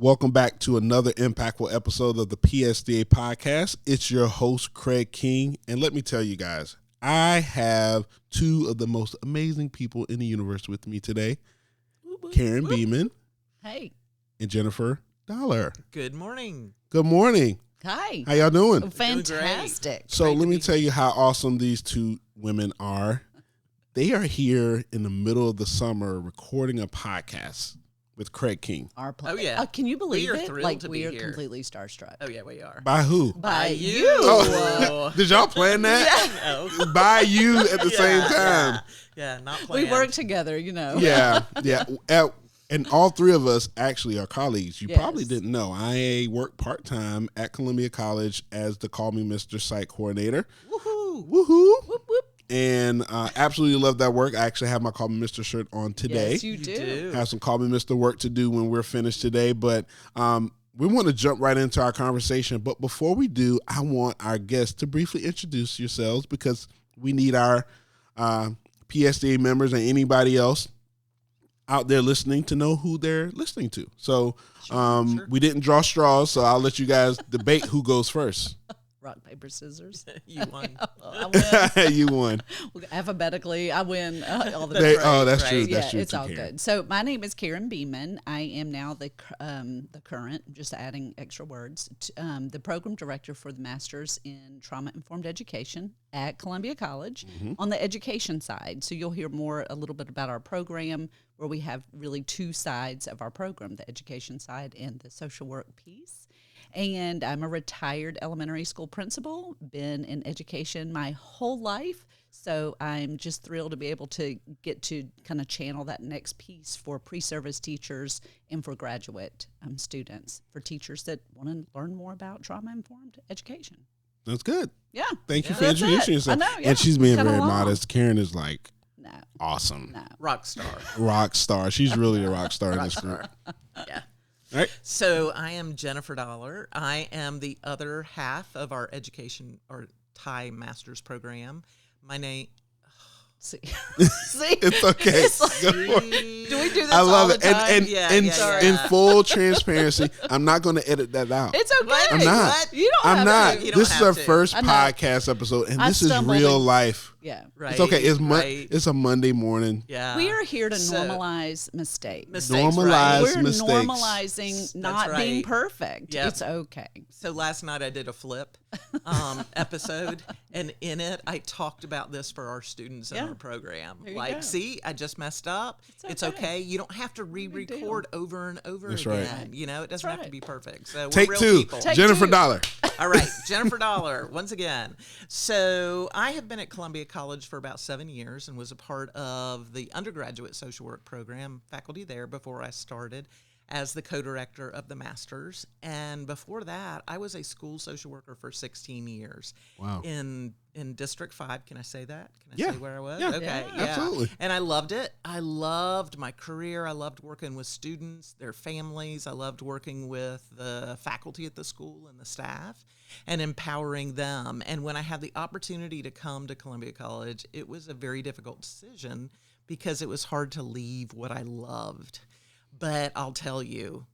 Welcome back to another impactful episode of the PSTA Podcast. It's your host, Craig King. And let me tell you guys, I have two of the most amazing people in the universe with me today. Karen Beaman. Hey. And Jennifer Dollar. Good morning. Good morning. Hi. How y'all doing? Fantastic. So let me tell you how awesome these two women are. They are here in the middle of the summer recording a podcast with Craig King. Oh, yeah. Can you believe we are it? Thrilled to we be are here. completely starstruck. Oh, yeah, we are. By who? By you. Oh, did y'all plan that? No. By you at the same time. Yeah, not planned. We work together, you know. Yeah. And all three of us actually are colleagues. You probably didn't know. I work part-time at Columbia College as the Call Me Mr. Site Coordinator. Woohoo. Woohoo. Whoop, whoop. And absolutely love that work. I actually have my Call Me Mr. shirt on today. Yes, you do. Have some Call Me Mr. work to do when we're finished today. But we want to jump right into our conversation. But before we do, I want our guests to briefly introduce yourselves because we need our PSTA members and anybody else out there listening to know who they're listening to. So Sure. we didn't draw straws, so I'll let you guys debate who goes first. Rock, paper, scissors. You won. I win. You won. Alphabetically, I win all the They, time. oh, that's right. true. Yeah, That's true. it's too, all Karen. good. So my name is Karen Beaman. I am now the current, just adding extra words, the program director for the Masters in Trauma-Informed Education at Columbia College on the education side. So you'll hear a little bit about our program, where we have really two sides of our program, the education side and the social work piece. And I'm a retired elementary school principal, been in education my whole life. So I'm just thrilled to be able to get to kind of channel that next piece for pre-service teachers and for graduate students, for teachers that want to learn more about trauma-informed education. That's good. Yeah. Thank you for That's introducing it. yourself. I know, yeah. And she's being Kinda very long. modest. Karen is like No. awesome. No. Rock star. Rock star. She's really a rock star in this group. Yeah. All right. So I am Jennifer Dollar. I am the other half of our education or Thai master's program. My name. See? It's okay. It's like, Go for it. do we do this I love all it. the time? And Yeah, in, yeah, in yeah. full transparency, I'm not going to edit that out. It's okay. What? I'm not. What? You don't I'm have not. to. You don't This is have our to. first I know. podcast episode, and I this is stumbled real in- life. Yeah. Right. It's okay. right. It's a Monday morning. Yeah. We are here to So- normalize mistakes. Mistakes, Normalize right. We're mistakes. normalizing That's not being right. perfect. Yep. It's okay. So last night I did a flip episode, and in it I talked about this for our students in Yeah. our program. There you Like, go. see, I just messed up. It's okay. You don't have to big re-record over and over That's again. right. You know, it doesn't have to right. be perfect. So Take we're real two. people. Take Jennifer two. Dollar. All right, Jennifer Dollar, once again. So I have been at Columbia College for about 7 years and was a part of the undergraduate social work program, faculty there before I started as the co-director of the Masters. And before that, I was a school social worker for 16 years. Wow. In District 5. Can I say that? Can I Yeah. say where I was? Yeah. Okay. Yeah. Absolutely. And I loved it. I loved my career. I loved working with students, their families. I loved working with the faculty at the school and the staff and empowering them. And when I had the opportunity to come to Columbia College, it was a very difficult decision because it was hard to leave what I loved. But I'll tell you,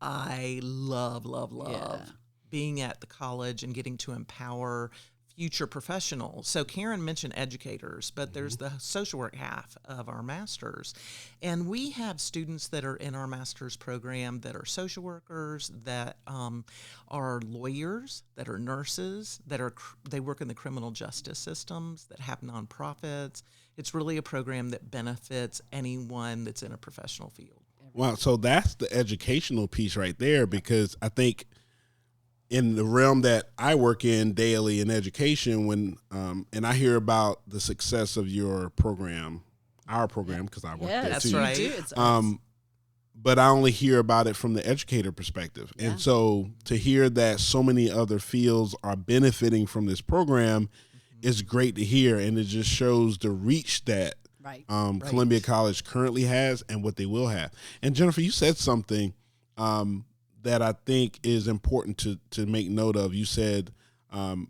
I love Yeah. being at the college and getting to empower future professionals. So Karen mentioned educators, but there's the social work half of our masters. And we have students that are in our master's program that are social workers, that are lawyers, that are nurses, they work in the criminal justice systems, that have nonprofits. It's really a program that benefits anyone that's in a professional field. Wow. So that's the educational piece right there, because I think in the realm that I work in daily in education, when and I hear about the success of your program, our program, because I work there That's too. right. You do. It's But I only hear about it from the educator perspective. Yeah. And so to hear that so many other fields are benefiting from this program is great to hear. And it just shows the reach that right. Columbia College currently has and what they will have. And Jennifer, you said something that I think is important to make note of. You said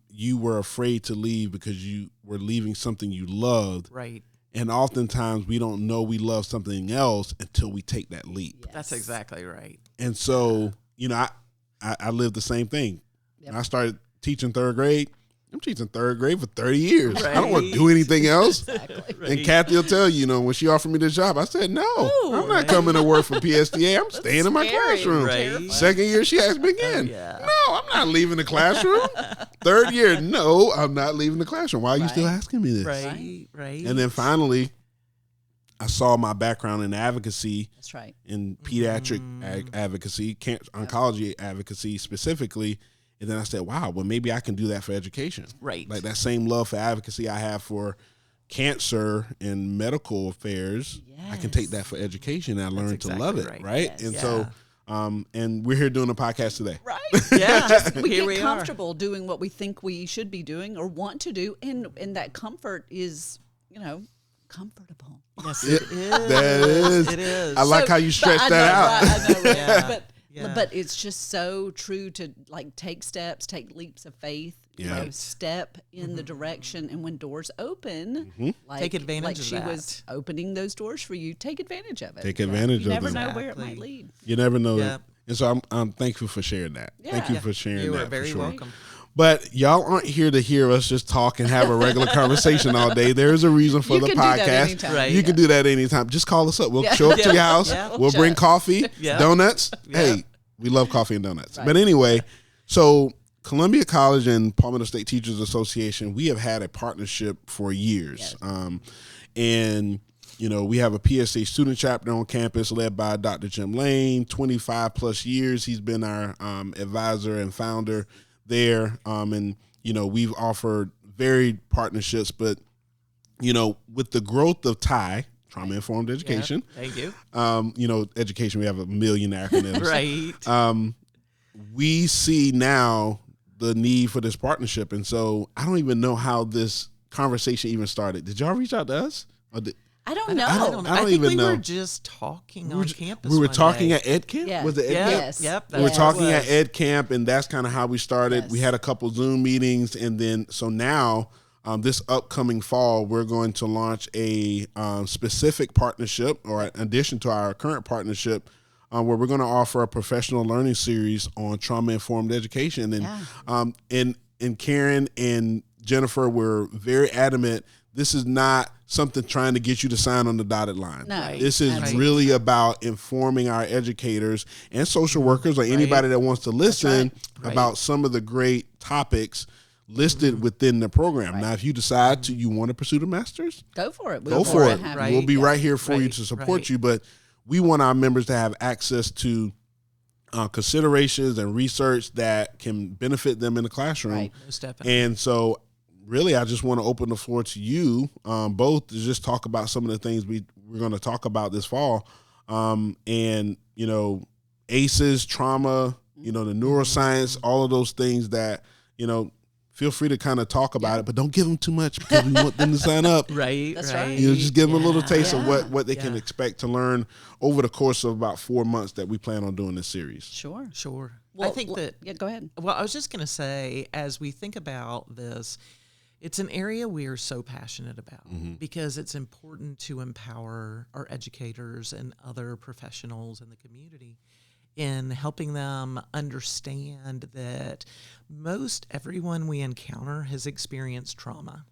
you were afraid to leave because you were leaving something you loved. Right. And oftentimes we don't know we love something else until we take that leap. Yes. That's exactly right. And so I lived the same thing. Yep. When I started teaching third grade, I'm teaching third grade for 30 years. Right. I don't want to do anything else. Exactly. Right. And Kathy will tell you, when she offered me this job, I said, no, I'm not coming to work for PSTA. I'm staying in my scary. classroom. Right. Second year, she asked me again. yeah. No, I'm not leaving the classroom. Third year, no, I'm not leaving the classroom. Why are you still asking me this? Right. And then finally, I saw my background in advocacy. That's right. In pediatric advocacy, oncology advocacy specifically. And then I said, wow, well, maybe I can do that for education. Right. Like that same love for advocacy I have for cancer and medical affairs, I can take that for education, and I learned to love it, right? Yes. And so, and we're here doing a podcast today. Right. Yeah. We Here get we are. comfortable doing what we think we should be doing or want to do, and that comfort is, comfortable. Yes, it is. That is. It is. I like how you stretch I that know, out. right, I know, right? Yeah. Yeah. But it's just so true to take steps, take leaps of faith, step in the direction, and when doors open, Take advantage like of she that. was opening those doors for you. Take advantage of it. Take advantage You of never them. know where it Exactly. might lead. You never know. Yeah. And so I'm thankful for sharing that. Thank you Yeah. for sharing You that. are very for sure. welcome. But y'all aren't here to hear us just talk and have a regular conversation all day. There is a reason for You the can do that podcast. anytime. Right. You can do that anytime. Just call us up. We'll show up to your house. Yeah. We'll bring Chat. coffee, Yeah. donuts. Yeah. Hey, we love coffee and donuts. Right. But anyway, so Columbia College and Palmetto State Teachers Association, we have had a partnership for years. Yes. And we have a PSA student chapter on campus led by Dr. Jim Lane, 25 plus years. He's been our advisor and founder there. And we've offered varied partnerships, but, with the growth of TIE, Trauma-Informed Education, Thank you. education, we have a million acronyms. Right. We see now the need for this partnership. And so I don't even know how this conversation even started. Did y'all reach out to us? Or I don't know. I don't know. I think even we know. were just talking on campus. We were one talking day. at Ed Camp? Yeah. Was it Ed Yeah. Camp? Yes. Yep. We were that's talking what it at was. Ed Camp, and that's kind of how we started. Yes. We had a couple Zoom meetings, and then so now this upcoming fall, we're going to launch a specific partnership, or in addition to our current partnership, where we're going to offer a professional learning series on trauma-informed education. And and Karen and Jennifer were very adamant. This is not something trying to get you to sign on the dotted line. No. This is Absolutely. really about informing our educators and social workers or anybody that wants to listen Right. about some of the great topics listed within the program. Now, if you decide to you want to pursue the master's, Go for it. go for it. Right. We'll be Yeah. right here for you Right. to support Right. you. But we want our members to have access to considerations and research that can benefit them in the classroom. Right. Most definitely. And so really, I just want to open the floor to you both to just talk about some of the things we're going to talk about this fall. And, ACEs, trauma, the neuroscience, all of those things that, feel free to kind of talk about it, but don't give them too much because we want them to sign up. Right. That's right. right. Just give them a little taste of Yeah. what they can expect to learn over the course of about 4 months that we plan on doing this series. Sure. Sure. Well, I think that. Yeah, go ahead. Well, I was just going to say, as we think about this, it's an area we are so passionate about because it's important to empower our educators and other professionals in the community in helping them understand that most everyone we encounter has experienced trauma.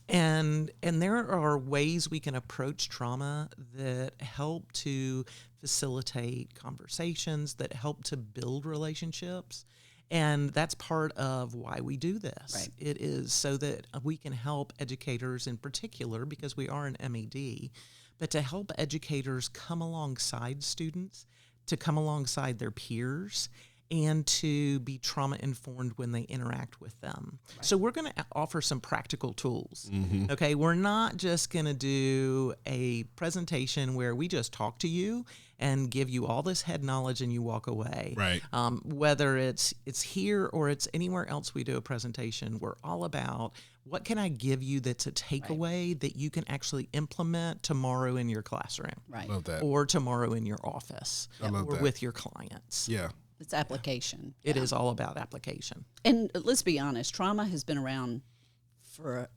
And there are ways we can approach trauma that help to facilitate conversations, that help to build relationships. And that's part of why we do this. Right. It is so that we can help educators in particular, because we are an MED, but to help educators come alongside students, to come alongside their peers, and to be trauma-informed when they interact with them. Right. So we're going to offer some practical tools, okay? We're not just going to do a presentation where we just talk to you and give you all this head knowledge and you walk away. Right. Whether it's here or it's anywhere else we do a presentation, we're all about what can I give you that's a takeaway that you can actually implement tomorrow in your classroom. Right. Love that. Or tomorrow in your office I love or that. with your clients. Yeah. It's application. It is all about application. And let's be honest, trauma has been around forever.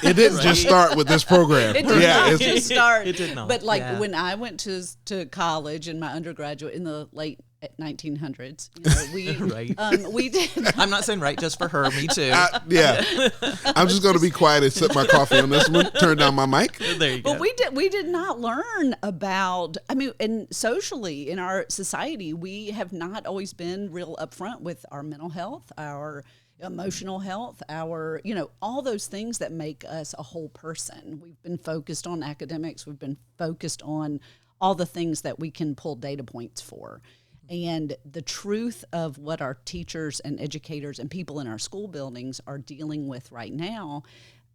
It didn't just start with this program. It did not it's- just start. It did not, But like yeah. when I went to college in my undergraduate in the late 1900s. You know, we Right. we did. I'm not saying right just for her, me too. Yeah. I'm just going to be quiet and sip my coffee on this one. Turn down my mic. There you go. But we did not learn about, I mean, and socially in our society, we have not always been real upfront with our mental health, our emotional health, our, you know, all those things that make us a whole person. We've been focused on academics. We've been focused on all the things that we can pull data points for. And the truth of what our teachers and educators and people in our school buildings are dealing with right now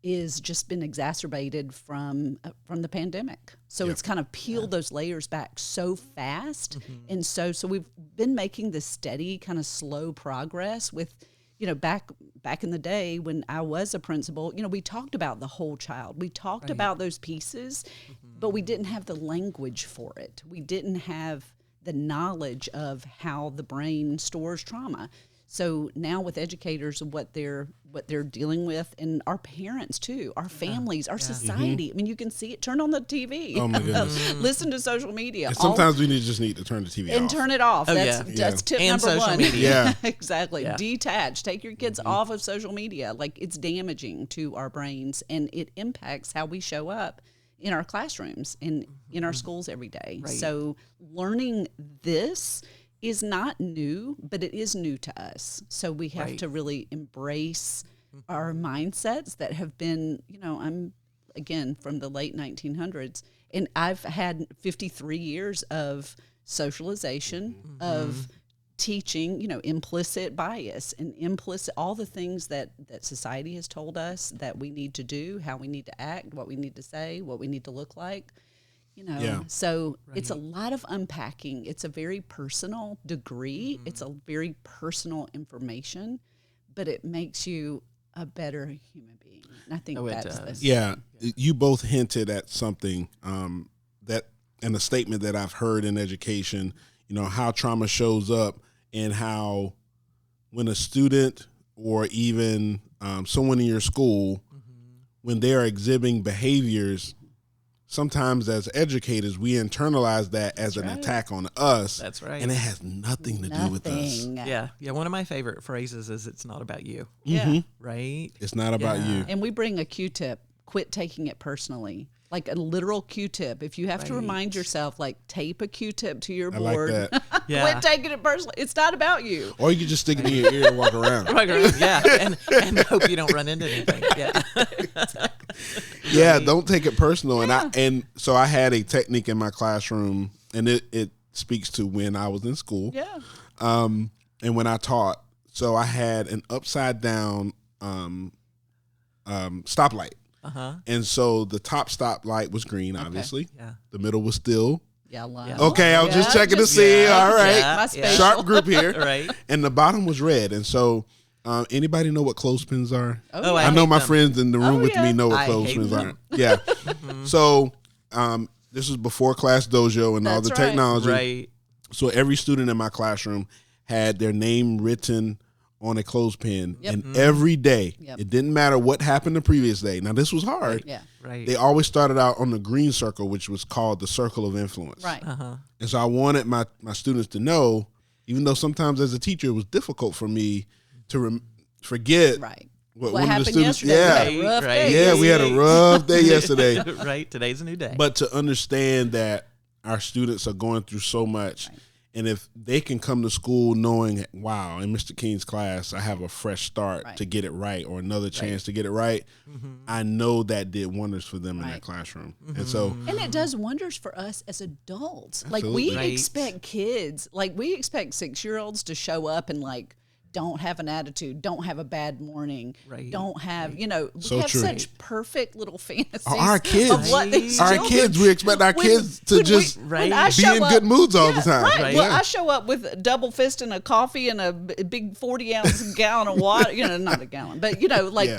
is just been exacerbated from the pandemic. So it's kind of peeled those layers back so fast. And so we've been making this steady kind of slow progress with, you know, back in the day when I was a principal, you know, we talked about the whole child. We talked about those pieces, but we didn't have the language for it. We didn't have the knowledge of how the brain stores trauma. So now with educators and what they're dealing with, and our parents too, our families, our society. I mean, you can see it. Turn on the TV. Oh my goodness. Listen to social media. And sometimes we just need to turn the TV and off. turn it off. That's tip And number social one. media. Yeah. Exactly. Yeah. Detach. Take your kids off of social media. Like, it's damaging to our brains, and it impacts how we show up in our classrooms and in our schools every day. Right. So learning this is not new, but it is new to us. So we have to really embrace our mindsets that have been, you know, I'm, again, from the late 1900s, and I've had 53 years of socialization, of teaching, you know, implicit bias and implicit, all the things that society has told us that we need to do, how we need to act, what we need to say, what we need to look like, you know. Yeah. So it's a lot of unpacking. It's a very personal degree. It's a very personal information, but it makes you a better human being. And I think that's Yeah, you both hinted at something that, and a statement that I've heard in education, you know, how trauma shows up and how when a student or even someone in your school, when they're exhibiting behaviors, sometimes as educators, we internalize that as an attack on us. That's right. And it has nothing to do with us. Yeah. One of my favorite phrases is "It's not about you." Yeah. Right. It's not about you. And we bring a Q-tip. Quit taking it personally. Like a literal Q-tip. If you have to remind yourself, like, tape a Q-tip to your board. I like that. Quit taking it personally. It's not about you. Or you can just stick it in your ear and walk around. Yeah. And hope you don't run into anything. Yeah. Yeah, don't take it personal. And so I had a technique in my classroom, and it speaks to when I was in school. Yeah. And when I taught. So I had an upside down stoplight. And so the top stoplight was green, obviously. Yeah. The middle was still. Yellow. Okay, I was just checking to see. All right. My spatial. Sharp group here. Right. And the bottom was red. And so anybody know what clothespins are? Oh, I know hate my them. friends in the room with me know what I hate clothespins are. them. Yeah. So this was before Class Dojo and all That's the right. technology. Right. So every student in my classroom had their name written on a clothespin. And every day, it didn't matter what happened the previous day. Now, this was hard. Yeah. Right. They always started out on the green circle, which was called the circle of influence. Right. And so I wanted my students to know, even though sometimes as a teacher it was difficult for me to forget Right. what What one of the happened students. yesterday? Yeah, We had a rough Right. day. yeah, we had a rough day yesterday. Right. Today's a new day. But to understand that our students are going through so much, and if they can come to school knowing, wow, in Mr. King's class, I have a fresh start to get it right, or another chance to get it right, I know that did wonders for them in that classroom. And so, And it does wonders for us as adults. Like, Absolutely. we Right. expect kids, like, we expect 6-year-olds to show up and, like, don't have an attitude, don't have a bad morning, Right. don't have, you know, we So have true. such perfect little fantasies our kids, of what these our children- kids, we expect our kids to just when I be show in up- good moods all the time. Right. Right. Well, Yeah. I show up with a double fist and a coffee and a big 40-ounce gallon of water. You know, not a gallon, but, you know, like,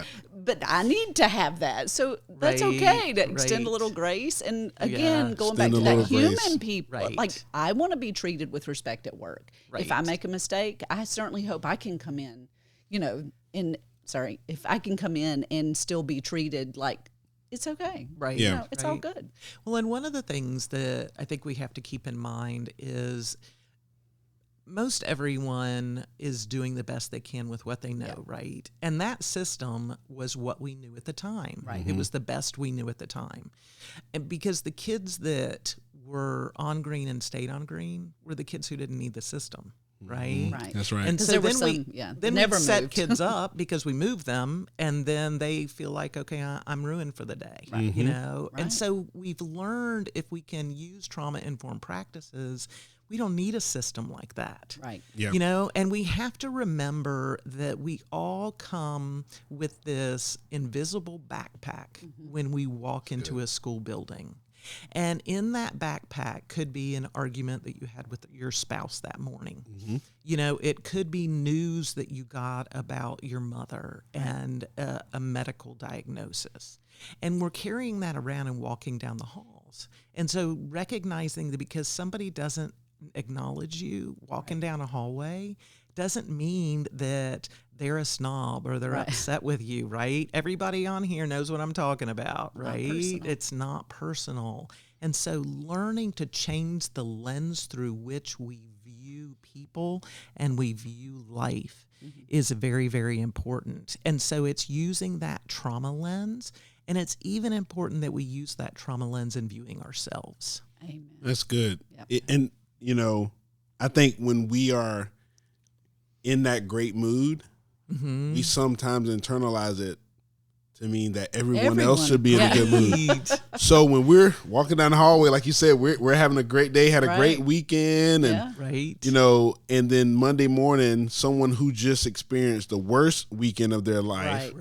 but I need to have that. So that's Right, okay to extend a right. little grace. And again, going Extend back a to that little human grace. people, Right. like, I want to be treated with respect at work. If I Right. make a mistake, I certainly hope I can come in, you know, if I can come in and still be treated like it's okay. Right. You Yeah. know, it's all Right. good. Well, and one of the things that I think we have to keep in mind is most everyone is doing the best they can with what they know, right? And that system was what we knew at the time. Right. It was the best we knew at the time. And because the kids that were on green and stayed on green were the kids who didn't need the system. Right. Right. That's right. And so there were then some, we set kids up because we moved them, and then they feel like, okay, I'm ruined for the day, you know? Right. And so we've learned if we can use trauma-informed practices, we don't need a system like that. Right. Yeah. You know, and we have to remember that we all come with this invisible backpack when we walk into a school building. And in that backpack could be an argument that you had with your spouse that morning. You know, it could be news that you got about your mother and a medical diagnosis. And we're carrying that around and walking down the halls. And so recognizing that because somebody doesn't acknowledge you walking down a hallway doesn't mean that they're a snob or they're upset with you, right? Everybody on here knows what I'm talking about, right? It's not personal. And so learning to change the lens through which we view people and we view life is very, very important. And so it's using that trauma lens, and it's even important that we use that trauma lens in viewing ourselves. Amen. That's good. Yep. And, you know, I think when we are in that great mood, we sometimes internalize it to mean that everyone else should be in a good mood. So when we're walking down the hallway, like you said, we're having a great day, had a great weekend, and you know, and then Monday morning, someone who just experienced the worst weekend of their life,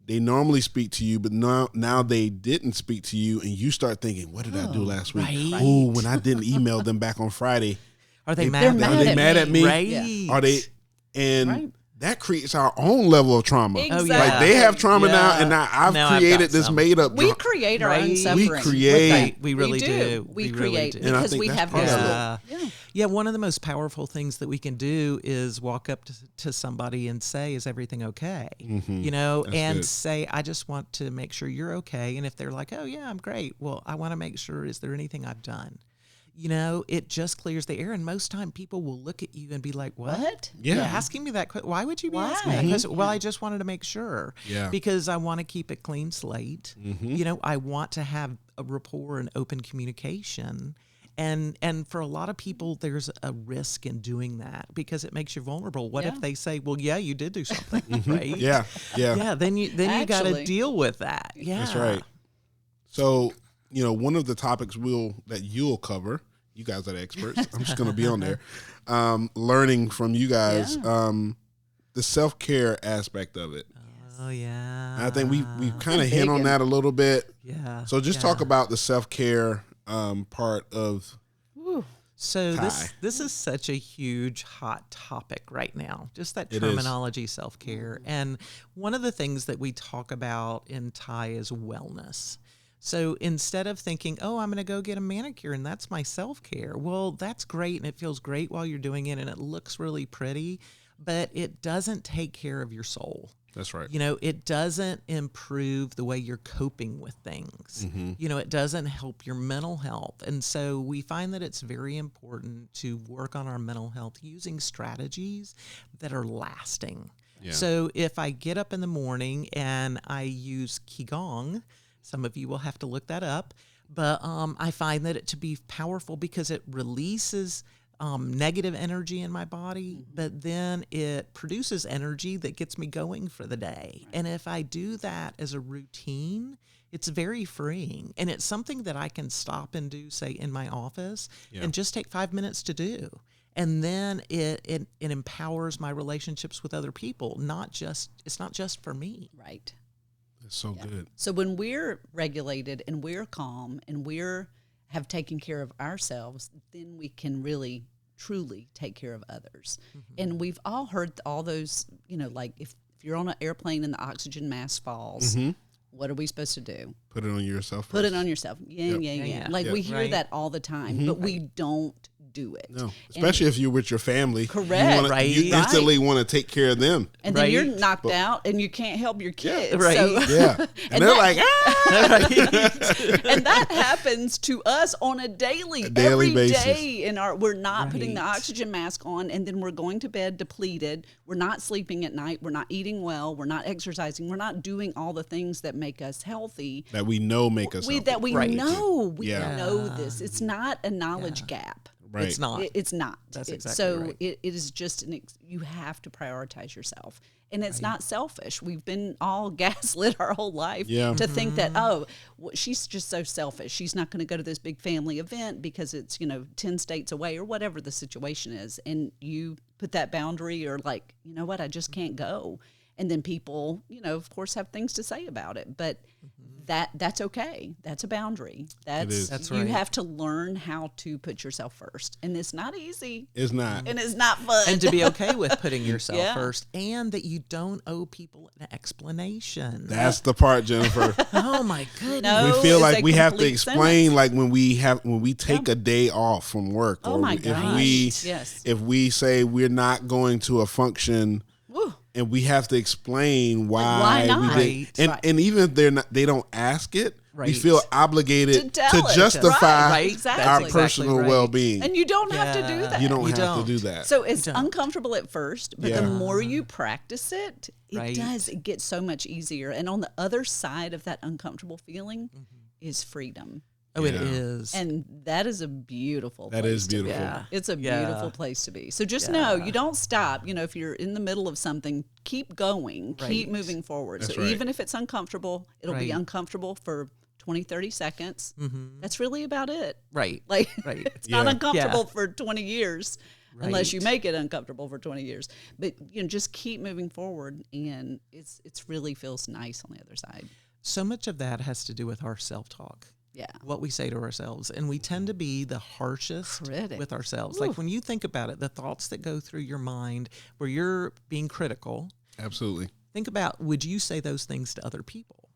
they normally speak to you, but now they didn't speak to you, and you start thinking, what did I do last week? Oh, when I didn't email them back on Friday. Are they mad? Are they mad at me? Right. Are they? And that creates our own level of trauma. Exactly. Like they have trauma now, and now I've created this made up. We create our own suffering. We create. We really do. We create really because we have this. Yeah, one of the most powerful things that we can do is walk up to somebody and say, "Is everything okay?" You know, and say, "I just want to make sure you're okay." And if they're like, "Oh yeah, I'm great," well, I want to make sure, is there anything I've done? You know, it just clears the air. And most time people will look at you and be like, what? Yeah. You're asking me that question. Why would you be asking that question? Well, I just wanted to make sure. Yeah. Because I want to keep it clean slate. You know, I want to have a rapport and open communication. And for a lot of people, there's a risk in doing that because it makes you vulnerable. What if they say, well, yeah, you did do something, right? Yeah. Then you got to deal with that. Yeah. That's right. So, you know, one of the topics that you'll cover, you guys are the experts. I'm just going to be on there, learning from you guys, the self-care aspect of it. Oh yeah. And I think we kind of hit on that a little bit. Yeah. So just talk about the self-care part of. So this is such a huge hot topic right now, just that terminology, self-care. And one of the things that we talk about in Thai is wellness. So instead of thinking, oh, I'm going to go get a manicure and that's my self-care. Well, that's great and it feels great while you're doing it and it looks really pretty, but it doesn't take care of your soul. That's right. You know, it doesn't improve the way you're coping with things. You know, it doesn't help your mental health. And so we find that it's very important to work on our mental health using strategies that are lasting. Yeah. So if I get up in the morning and I use Qigong, some of you will have to look that up, but I find that it to be powerful because it releases negative energy in my body, but then it produces energy that gets me going for the day. And if I do that as a routine, it's very freeing. And it's something that I can stop and do, say, in my office and just take 5 minutes to do. And then it empowers my relationships with other people. It's not just for me. Right. That's so good. So when we're regulated and we're calm and have taken care of ourselves, then we can really truly take care of others. And we've all heard all those, you know, like if you're on an airplane and the oxygen mask falls, what are we supposed to do? Put it on yourself. Put it on yourself. Yeah. Like we hear that all the time, but we don't do it. No, especially if you're with your family. Correct. You instantly want to take care of them. And then you're knocked out and you can't help your kids. Right. So, Yeah. And they're like, and that happens to us on a daily basis. Day we're not putting the oxygen mask on, and then we're going to bed depleted. We're not sleeping at night. We're not eating well. We're not exercising. We're not doing all the things that make us healthy. That we know make us healthy. That we know. We Yeah. know this. It's not a knowledge gap. Right. It's not. It's not. That's exactly so right. it is just you have to prioritize yourself. And it's not selfish. We've been all gaslit our whole life to think that, she's just so selfish. She's not going to go to this big family event because it's, 10 states away or whatever the situation is. And you put that boundary or like, you know what, I just can't go. And then people, of course, have things to say about it. But that's okay. That's a boundary. That's right. You have to learn how to put yourself first. And it's not easy. It's not. And it's not fun. And to be okay with putting yourself first, and that you don't owe people an explanation. That's the part, Jennifer. Oh my goodness. No, we feel like we have to complete explain, sentence. like when we take a day off from work, Oh or my gosh. if we say we're not going to a function. Woo. And we have to explain why not? we did. And even if they don't ask it, we feel obligated To to justify Right. Exactly. our That's personal right. well-being. And you don't have to do that. You don't have don't. to do that. So it's uncomfortable at first, but the more you practice it, Right. it gets so much easier. And on the other side of that uncomfortable feeling is freedom. Oh, it is. And that is a beautiful place. That is beautiful. To be. Yeah. It's a beautiful place to be. So just know you don't stop. If you're in the middle of something, keep going, keep moving forward. That's so right. even if it's uncomfortable, it'll be uncomfortable for 20, 30 seconds. That's really about it. Right. Like Right. it's not Yeah. uncomfortable for 20 years unless you Right. make it uncomfortable for 20 years. But just keep moving forward, and it's really feels nice on the other side. So much of that has to do with our self-talk. Yeah. What we say to ourselves. And we tend to be the harshest Critic. with ourselves. Like when you think about it, the thoughts that go through your mind where you're being critical, Absolutely. think about, would you say those things to other people?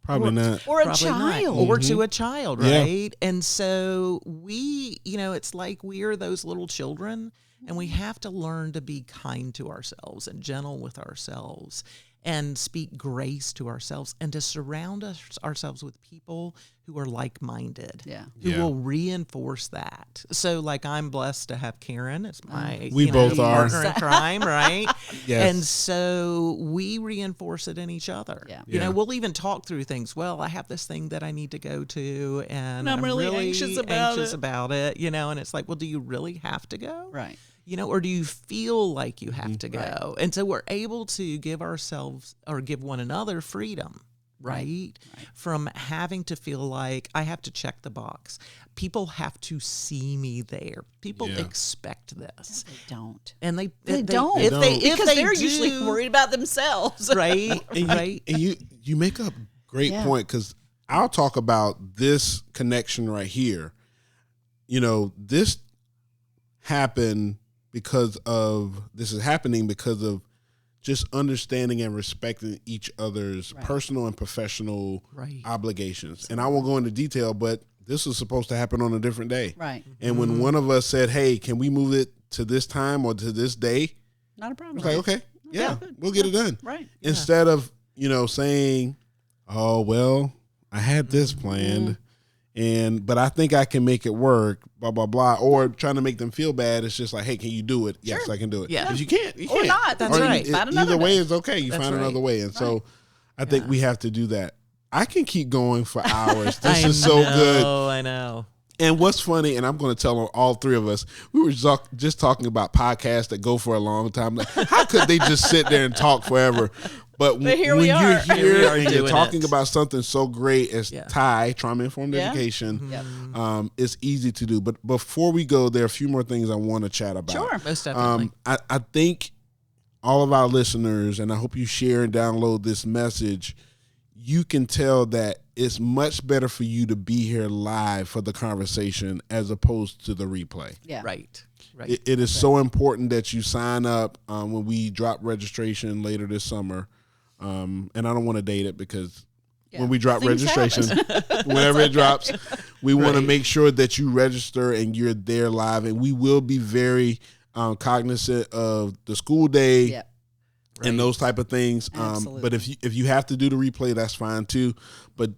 Probably not. Or a Probably not. child. Or to a child, Yeah. right? And so we, it's like we are those little children, and we have to learn to be kind to ourselves and gentle with ourselves and speak grace to ourselves and to surround ourselves with people who are like-minded, who will reinforce that. So like I'm blessed to have Karen as my We both are. partner in crime, right? Yes. And so we reinforce it in each other. Yeah. We'll even talk through things. Well, I have this thing that I need to go to, and I'm really anxious about it. And it's like, well, do you really have to go? Right. Or do you feel like you have to go? And so we're able to give ourselves or give one another freedom, right? From having to feel like I have to check the box. People have to see me there. People expect this. They don't. And they don't. If They're do, usually worried about themselves. right? And you make a great point, because I'll talk about this connection right here. This happened this is happening because of just understanding and respecting each other's personal and professional obligations. And I won't go into detail, but this was supposed to happen on a different day. Right. And when one of us said, hey, can we move it to this time or to this day? Not a problem. It's like, okay, we'll get it done. Right. Instead of, saying, oh, well, I had this planned, but I think I can make it work, blah, blah, blah. Or trying to make them feel bad. It's just like, hey, can you do it? Yes, I can do it. Yeah. Because you can't. Or not. That's right. Either way is okay. You find another way. And so I think we have to do that. I can keep going for hours. This is so good. Oh, I know. And what's funny, and I'm going to tell all three of us, we were just talking about podcasts that go for a long time. Like, how could they just sit there and talk forever? But when here we you're are. Here we are and you're doing talking it. about something so great as TIE, Trauma-Informed Education, it's easy to do. But before we go, there are a few more things I want to chat about. Sure. Most definitely. I think all of our listeners, and I hope you share and download this message, you can tell that it's much better for you to be here live for the conversation as opposed to the replay. Yeah. Right. It is so important that you sign up when we drop registration later this summer. And I don't want to date it because when we drop Things registration, happen. whenever it drops, we want to Right. make sure that you register and you're there live. And we will be very cognizant of the school day Yep. and those type of things. Absolutely. But if you have to do the replay, that's fine too. But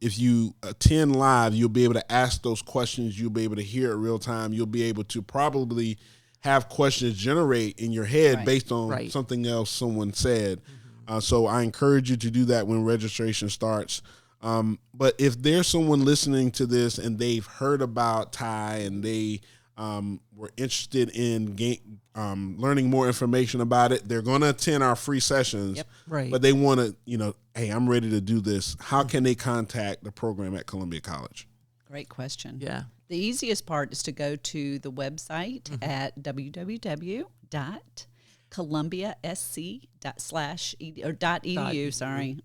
if you attend live, you'll be able to ask those questions. You'll be able to hear it real time. You'll be able to probably have questions generate in your head Right. based on Right. something else someone said. So I encourage you to do that when registration starts. But if there's someone listening to this and they've heard about Ty and they were interested in learning more information about it, they're going to attend our free sessions. Yep. Right. But they want to, hey, I'm ready to do this. How can they contact the program at Columbia College? Great question. Yeah. The easiest part is to go to the website Mm-hmm. at www.columbiasc.edu. Sorry.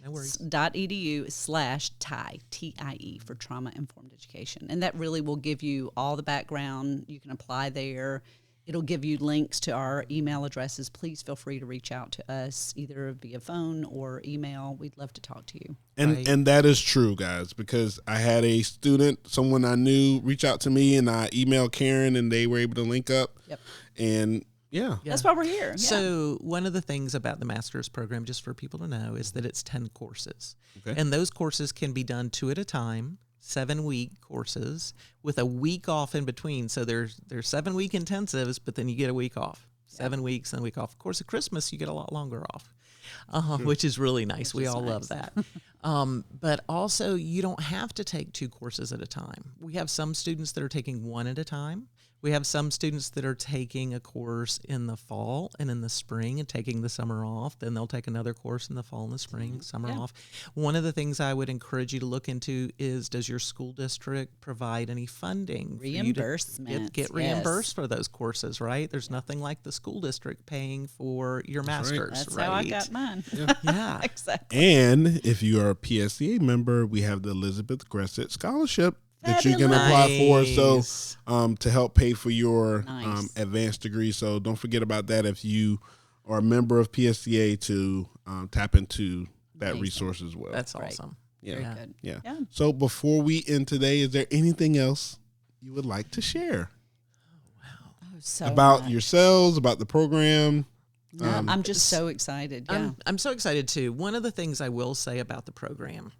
No worries. .edu/TIE, TIE for Trauma Informed Education. And that really will give you all the background. You can apply there. It'll give you links to our email addresses. Please feel free to reach out to us either via phone or email. We'd love to talk to you. And Right. and that is true, guys, because I had a student, someone I knew, reach out to me, and I emailed Karen, and they were able to link up. Yep. And yeah. That's why we're here. Yeah. So one of the things about the master's program, just for people to know, is that it's 10 courses. Okay. And those courses can be done 2 at a time, 7-week courses with a week off in between. So there's 7-week intensives, but then you get a week off. 7 weeks and a week off. Of course, at Christmas, you get a lot longer off, which is really nice. We all love that. But also, you don't have to take 2 courses at a time. We have some students that are taking 1 at a time. We have some students that are taking a course in the fall and in the spring and taking the summer off. Then they'll take another course in the fall and the spring, summer off. One of the things I would encourage you to look into is, does your school district provide any funding for you to Reimbursements, get reimbursed for those courses, right? There's nothing like the school district paying for your master's, That's right? how I got mine. Yeah. Exactly. And if you are a PSTA member, we have the Elizabeth Gressett Scholarship that you can apply for. So to help pay for your Nice. advanced degree. So don't forget about that if you are a member of PSTA to tap into that Amazing. resource as well. That's Right. awesome. yeah. Very good. Yeah. Yeah. So before we end today, is there anything else you would like to share Oh, so about much. yourselves, about the program? No, I'm just so excited. Yeah. I'm so excited too. One of the things I will say about the program,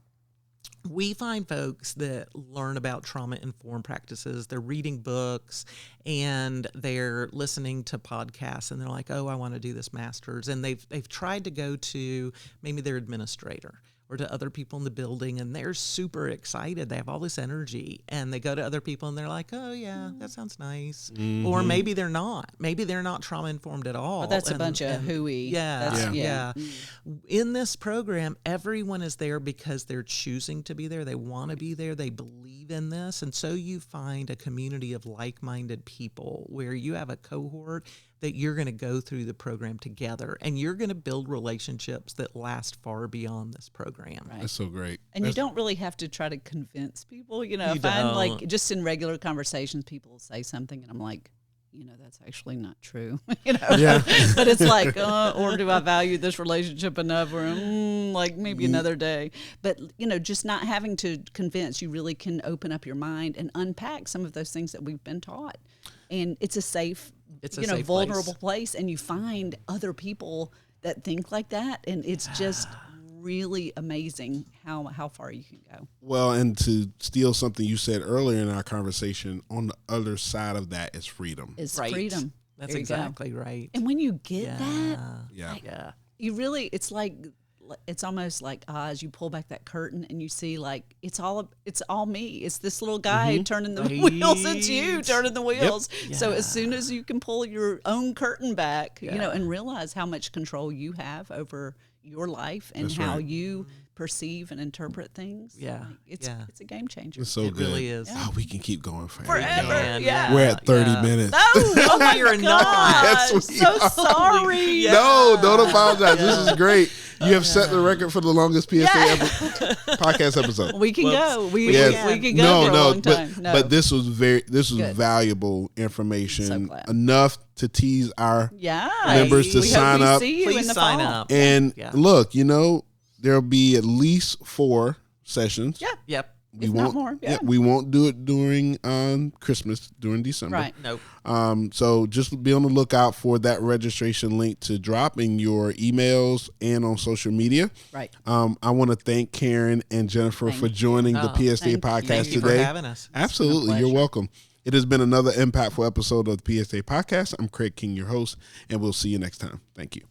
we find folks that learn about trauma-informed practices, they're reading books and they're listening to podcasts and they're like, oh, I want to do this master's. And they've tried to go to maybe their administrator or to other people in the building, and they're super excited. They have all this energy, and they go to other people and they're like, oh yeah, that sounds nice. Or maybe they're not. Maybe they're not trauma-informed at all. But that's a And- bunch of and- hooey. Yeah, That's- yeah. In this program, everyone is there because they're choosing to be there. They want to be there. They believe in this. And so you find a community of like-minded people where you have a cohort that you're going to go through the program together, and you're going to build relationships that last far beyond this program. Right. That's so great. And you don't really have to try to convince people. You know, You if I'm like don't. just in regular conversations, people will say something and I'm like, that's actually not true. Yeah. But it's like, or do I value this relationship enough? Or like maybe another day. But just not having to convince, you really can open up your mind and unpack some of those things that we've been taught. And it's a safe, It's a safe vulnerable place, and you find other people that think like that, and it's just really amazing how far you can go. Well, and to steal something you said earlier in our conversation, on the other side of that is freedom. It's Right. freedom. That's There you go. exactly right. And when you get that, Yeah. Yeah. you really, it's almost like Oz. You pull back that curtain and you see like it's all me. It's this little guy turning the Right. wheels. It's you turning the wheels. So Yeah. as soon as you can pull your own curtain back, and realize how much control you have over your life and That's how right. you perceive and interpret things. Yeah. Like, it's Yeah. it's a game changer. It's so It good. really is. Oh, we can keep going Forever. Man, Yeah. We're at 30 yeah. minutes. Oh my you're God. not. Yes, we so are. sorry. Yeah. No, don't apologize. This is great. You have set the record for the longest PSA podcast episode. We can go. We Yes. can go for a long but, time. No. but this was Good. valuable So information, glad. enough to tease our yeah. members to we sign hope up. we see you Please in the sign fall. up. And Yeah. look, there'll be at least 4 sessions. Yeah. Yep. We If won't, not more, yeah. we won't do it during Christmas, during December. Right. Nope. So just be on the lookout for that registration link to drop in your emails and on social media. Right. I want to thank Karen and Jennifer for joining the PSTA thank you. Podcast Thank you today. for having us. Absolutely. You're welcome. It has been another impactful episode of the PSTA Podcast. I'm Craig King, your host, and we'll see you next time. Thank you.